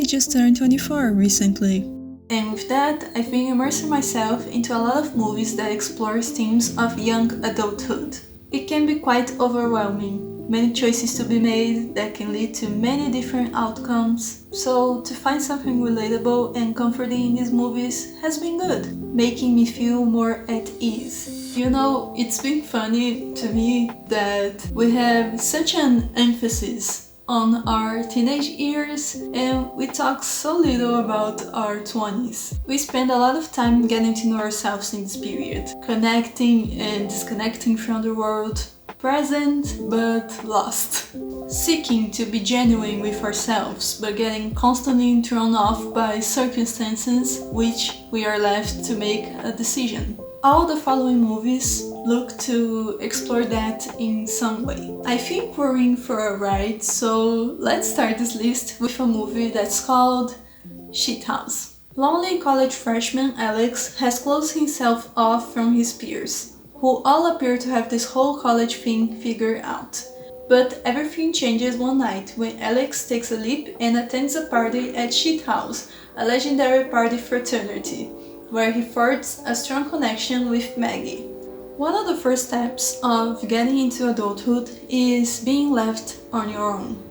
I just turned 24 recently. And with that, I've been immersing myself into a lot of movies that explore themes of young adulthood. It can be quite overwhelming, many choices to be made that can lead to many different outcomes. So to find something relatable and comforting in these movies has been good, making me feel more at ease. You know, it's been funny to me that we have such an emphasis on our teenage years and we talk so little about our 20s. We spend a lot of time getting to know ourselves in this period, connecting and disconnecting from the world, present but lost, seeking to be genuine with ourselves but getting constantly thrown off by circumstances which we are left to make a decision. All the following movies look to explore that in some way. I think we're in for a ride, so let's start this list with a movie that's called Shithouse. Lonely college freshman Alex has closed himself off from his peers, who all appear to have this whole college thing figured out. But everything changes one night when Alex takes a leap and attends a party at Shithouse, a legendary party fraternity, where he forges a strong connection with Maggie. One of the first steps of getting into adulthood is being left on your own.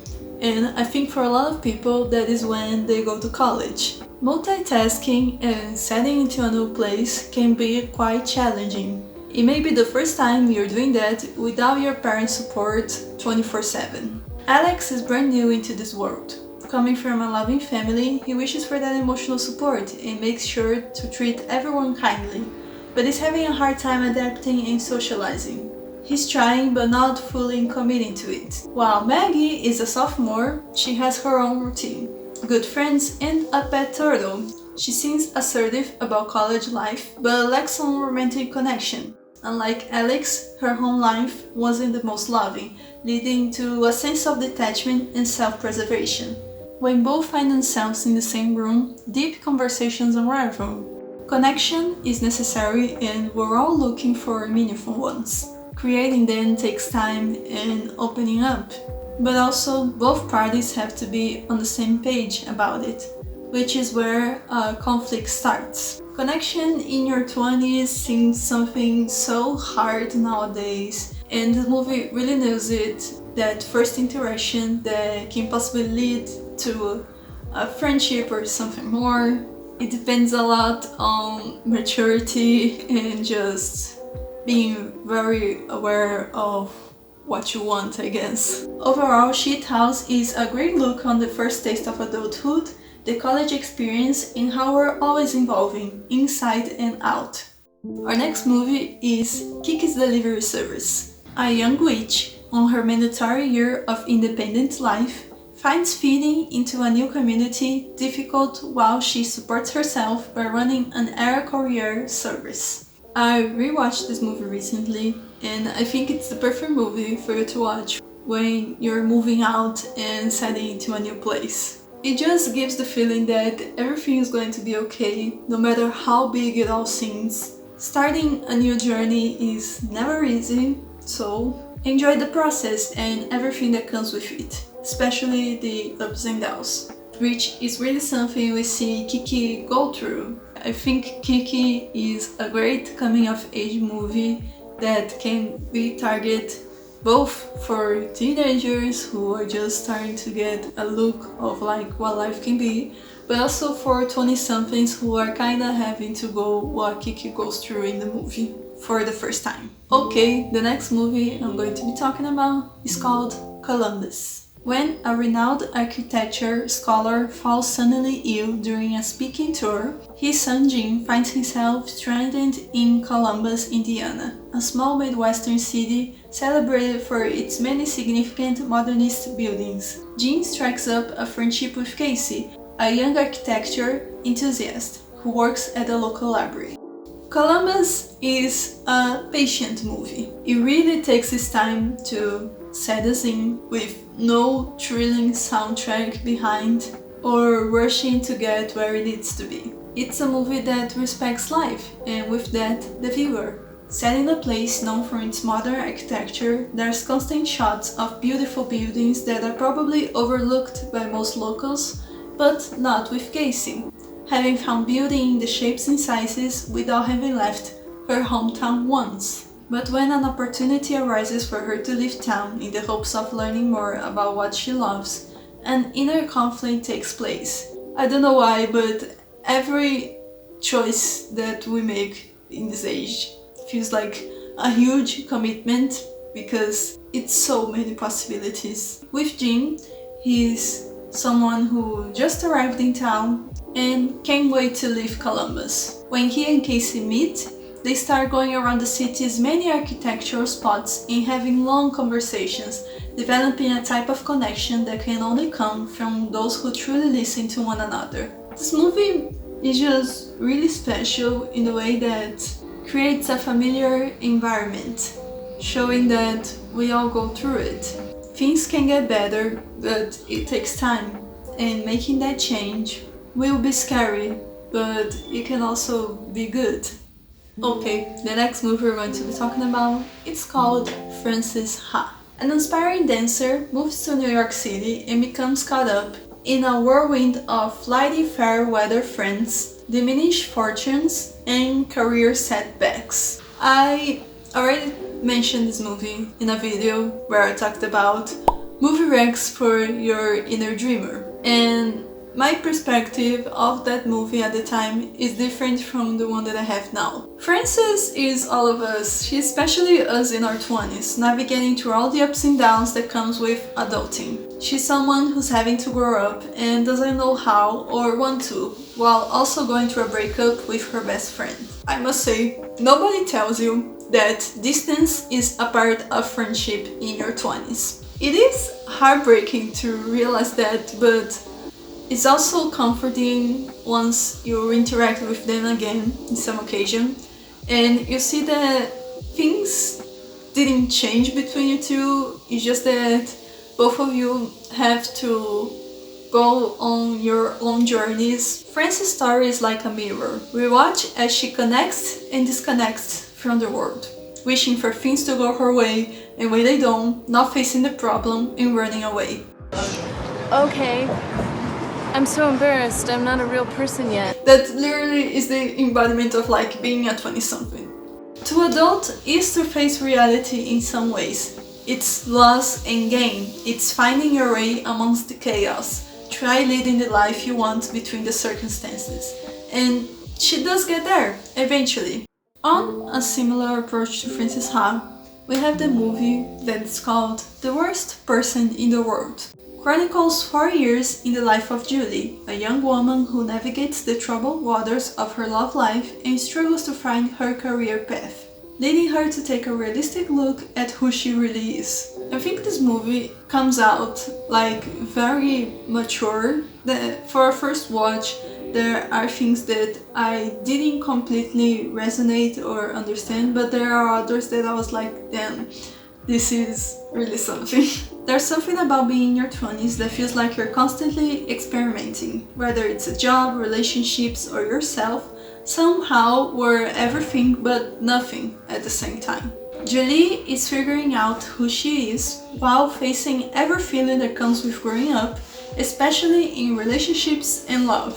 And I think for a lot of people that is when they go to college. Multitasking and setting into a new place can be quite challenging. It may be the first time you're doing that without your parents' support 24/7. Alex is brand new into this world. Coming from a loving family, he wishes for that emotional support and makes sure to treat everyone kindly, but is having a hard time adapting and socializing. He's trying but not fully committing to it. While Maggie is a sophomore, she has her own routine, good friends and a pet turtle. She seems assertive about college life but lacks some romantic connection. Unlike Alex, her home life wasn't the most loving, leading to a sense of detachment and self-preservation. When both find themselves in the same room, deep conversations unravel. Connection is necessary and we're all looking for meaningful ones. Creating them takes time and opening up. But also, both parties have to be on the same page about it, which is where conflict starts. Connection in your 20s seems something so hard nowadays, and the movie really nails it. That first interaction that can possibly lead to a friendship or something more. It depends a lot on maturity and just being very aware of what you want, I guess. Overall, Shithouse is a great look on the first taste of adulthood, the college experience, and how we're always evolving, inside and out. Our next movie is Kiki's Delivery Service. A young witch, on her mandatory year of independent life, finds fitting into a new community difficult while she supports herself by running an air courier service. I rewatched this movie recently and I think it's the perfect movie for you to watch when you're moving out and setting into a new place. It just gives the feeling that everything is going to be okay, no matter how big it all seems. Starting a new journey is never easy, so enjoy the process and everything that comes with it, especially the ups and downs, which is really something we see Kiki go through. I think Kiki is a great coming-of-age movie that can be targeted both for teenagers who are just starting to get a look of like what life can be, but also for 20-somethings who are kinda having to go what Kiki goes through in the movie for the first time. Okay, the next movie I'm going to be talking about is called Columbus. When a renowned architecture scholar falls suddenly ill during a speaking tour, his son Jim finds himself stranded in Columbus, Indiana, a small Midwestern city celebrated for its many significant modernist buildings. Jim strikes up a friendship with Casey, a young architecture enthusiast who works at the local library. Columbus is a patient movie. It really takes its time to set the scene with no thrilling soundtrack behind or rushing to get where it needs to be. It's a movie that respects life and with that the viewer. Set in a place known for its modern architecture, there's constant shots of beautiful buildings that are probably overlooked by most locals, but not with Casey, having found beauty in the shapes and sizes without having left her hometown once. But when an opportunity arises for her to leave town in the hopes of learning more about what she loves, an inner conflict takes place. I don't know why, but every choice that we make in this age feels like a huge commitment because it's so many possibilities. With Jim, he's someone who just arrived in town and can't wait to leave Columbus. When he and Casey meet, they start going around the city's many architectural spots and having long conversations, developing a type of connection that can only come from those who truly listen to one another. This movie is just really special in a way that creates a familiar environment, showing that we all go through it. Things can get better, but it takes time, and making that change will be scary, but it can also be good. Okay, the next movie we're going to be talking about, it's called Frances Ha. An aspiring dancer moves to New York City and becomes caught up in a whirlwind of flighty fair weather friends, diminished fortunes, and career setbacks. I already mentioned this movie in a video where I talked about movie recs for your inner dreamer, and my perspective of that movie at the time is different from the one that I have now. Frances is all of us, especially us in our 20s, navigating through all the ups and downs that comes with adulting. She's someone who's having to grow up and doesn't know how or want to, while also going through a breakup with her best friend. I must say, nobody tells you that distance is a part of friendship in your 20s. It is heartbreaking to realize that, but it's also comforting once you interact with them again in some occasion and you see that things didn't change between you two, it's just that both of you have to go on your own journeys. Frances' story is like a mirror. We watch as she connects and disconnects from the world, wishing for things to go her way, and when they don't, not facing the problem and running away. Okay. I'm so embarrassed. I'm not a real person yet. That literally is the embodiment of like being a 20-something. To adult is to face reality in some ways. It's loss and gain. It's finding your way amongst the chaos. Try leading the life you want between the circumstances. And she does get there, eventually. On a similar approach to Frances Ha, we have the movie that's called The Worst Person in the World. Chronicles 4 years in the life of Julie, a young woman who navigates the troubled waters of her love life and struggles to find her career path, leading her to take a realistic look at who she really is. I think this movie comes out like very mature. For a first watch, there are things that I didn't completely resonate or understand, but there are others that I was like, damn, this is really something. There's something about being in your 20s that feels like you're constantly experimenting, whether it's a job, relationships, or yourself. Somehow we're everything but nothing at the same time. Julie is figuring out who she is while facing every feeling that comes with growing up, especially in relationships and love.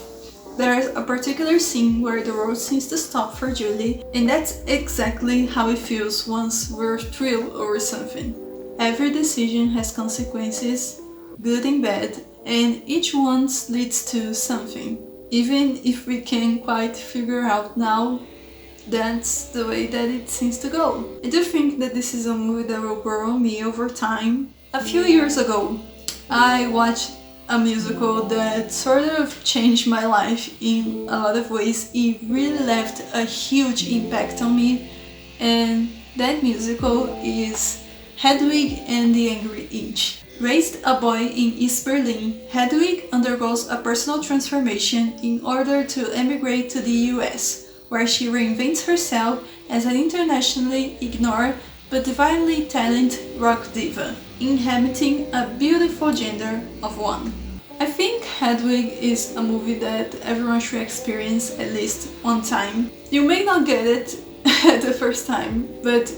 There's a particular scene where the world seems to stop for Julie, and that's exactly how it feels once we're thrilled over something. Every decision has consequences, good and bad, and each one leads to something. Even if we can't quite figure out now, that's the way that it seems to go. I do think that this is a movie that will grow on me over time. A few years ago, I watched a musical that sort of changed my life in a lot of ways. It really left a huge impact on me, and that musical is Hedwig and the Angry Inch. Raised a boy in East Berlin, Hedwig undergoes a personal transformation in order to emigrate to the US, where she reinvents herself as an internationally ignored but divinely talented rock diva, inhabiting a beautiful gender of one. I think Hedwig is a movie that everyone should experience at least one time. You may not get it at the first time, but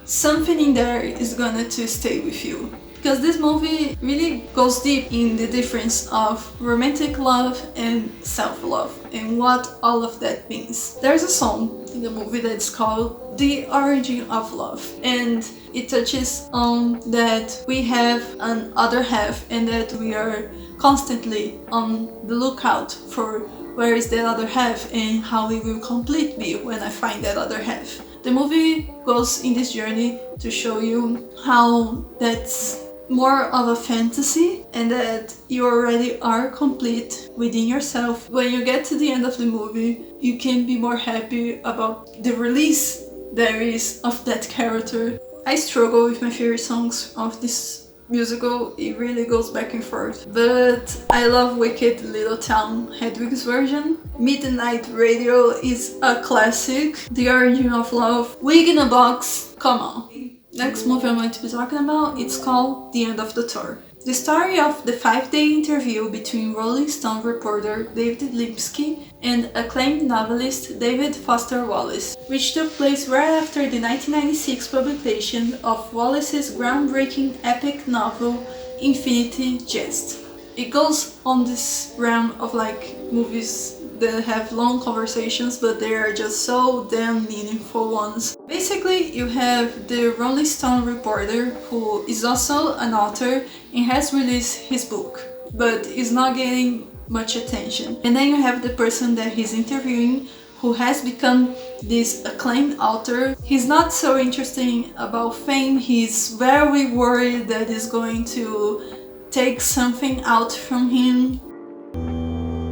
something in there is gonna to stay with you. because this movie really goes deep in the difference of romantic love and self-love and what all of that means. There's a song in the movie that's called The Origin of Love, and it touches on that we have an other half and that we are constantly on the lookout for where is that other half and how it will complete me when I find that other half. The movie goes in this journey to show you how that's more of a fantasy and that you already are complete within yourself. When you get to the end of the movie, you can be more happy about the release there is of that character. I struggle with my favorite songs of this musical. It really goes back and forth, but I love Wicked Little Town, Hedwig's version. Midnight Radio is a classic. The Origin of Love, Wig in a Box, come on. Next movie I'm going to be talking about, it's called The End of the Tour. The story of the 5-day interview between Rolling Stone reporter David Lipsky and acclaimed novelist David Foster Wallace, which took place right after the 1996 publication of Wallace's groundbreaking epic novel Infinity Jest. It goes on this realm of like movies that have long conversations, but they are just so damn meaningful ones. Basically, you have the Rolling Stone reporter who is also an author and has released his book, but is not getting much attention. And then you have the person that he's interviewing who has become this acclaimed author. He's not so interested about fame, he's very worried that it's going to take something out from him.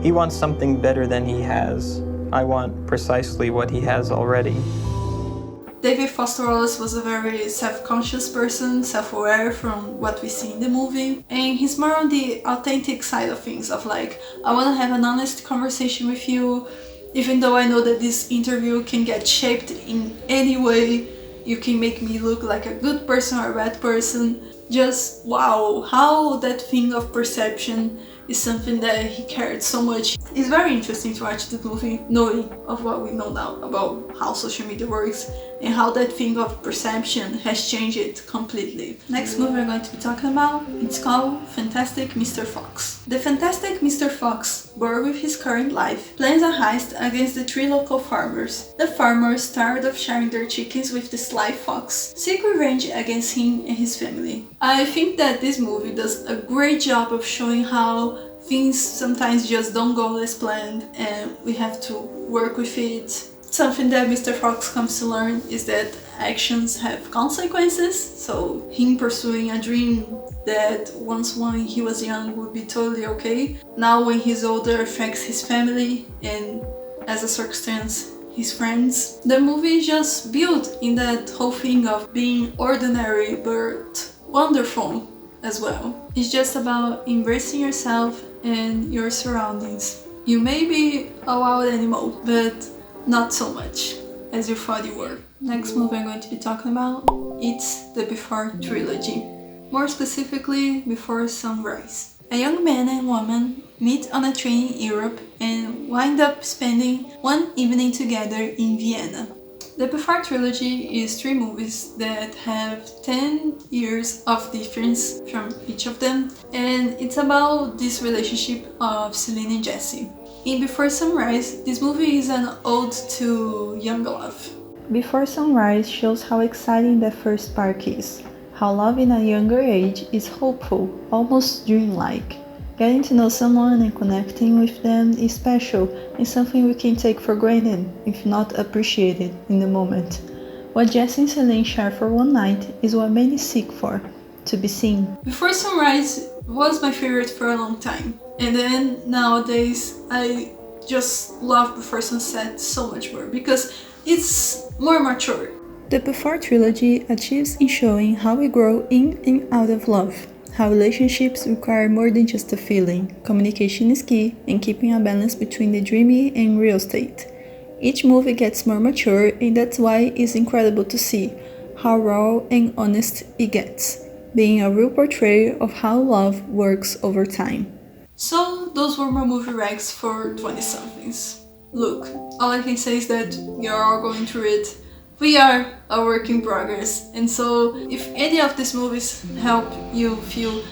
He wants something better than he has. I want precisely what he has already. David Foster Wallace was a very self-conscious person, self-aware from what we see in the movie, and he's more on the authentic side of things, of like, I want to have an honest conversation with you, even though I know that this interview can get shaped in any way. You can make me look like a good person or a bad person. Just wow, how that thing of perception is something that he cared so much. It's very interesting to watch the movie knowing of what we know now about how social media works and how that thing of perception has changed it completely. Next movie we're going to be talking about, it's called Fantastic Mr. Fox. The Fantastic Mr. Fox, bored with his current life, plans a heist against the 3 local farmers. The farmers, tired of sharing their chickens with the sly fox, seek revenge against him and his family. I think that this movie does a great job of showing how things sometimes just don't go as planned and we have to work with it. Something that Mr. Fox comes to learn is that actions have consequences, so him pursuing a dream that once when he was young would be totally okay, now when he's older affects his family and as a circumstance his friends. The movie is just built in that whole thing of being ordinary but wonderful as well. It's just about embracing yourself and your surroundings. You may be a wild animal, but not so much as you thought you were. Next movie I'm going to be talking about, it's the Before trilogy. More specifically, Before Sunrise. A young man and woman meet on a train in Europe and wind up spending one evening together in Vienna. The Before trilogy is 3 movies that have 10 years of difference from each of them, and it's about this relationship of Celine and Jesse. In Before Sunrise, this movie is an ode to young love. Before Sunrise shows how exciting that first spark is, how love in a younger age is hopeful, almost dreamlike. Getting to know someone and connecting with them is special and something we can take for granted, if not appreciate it in the moment. What Jesse and Celine share for one night is what many seek for, to be seen. Before Sunrise was my favorite for a long time, and then nowadays I just love Before Sunset so much more because it's more mature. The Before trilogy achieves in showing how we grow in and out of love, how relationships require more than just a feeling, communication is key, and keeping a balance between the dreamy and real state. Each movie gets more mature, and that's why it's incredible to see how raw and honest it gets, being a real portrayal of how love works over time. So those were my movie recs for 20-somethings. Look, all I can say is that you're all going through it. We are a work in progress, and so if any of these movies help you feel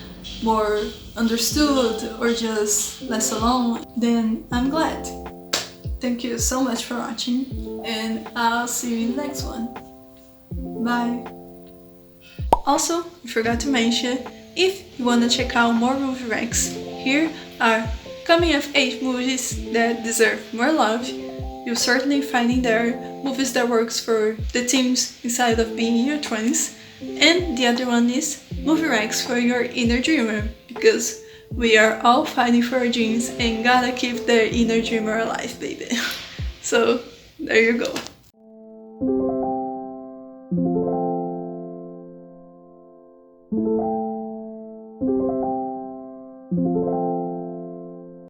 more understood or just less alone, then I'm glad. Thank you so much for watching, and I'll see you in the next one. Bye! Also, I forgot to mention, if you want to check out more movie ranks, here are coming of age movies that deserve more love. You'll certainly find in there movies that works for the teams inside of being in your 20s, and the other one is movie ranks for your inner dreamer, because we are all fighting for our dreams and gotta keep the inner dreamer alive, baby. So there you go.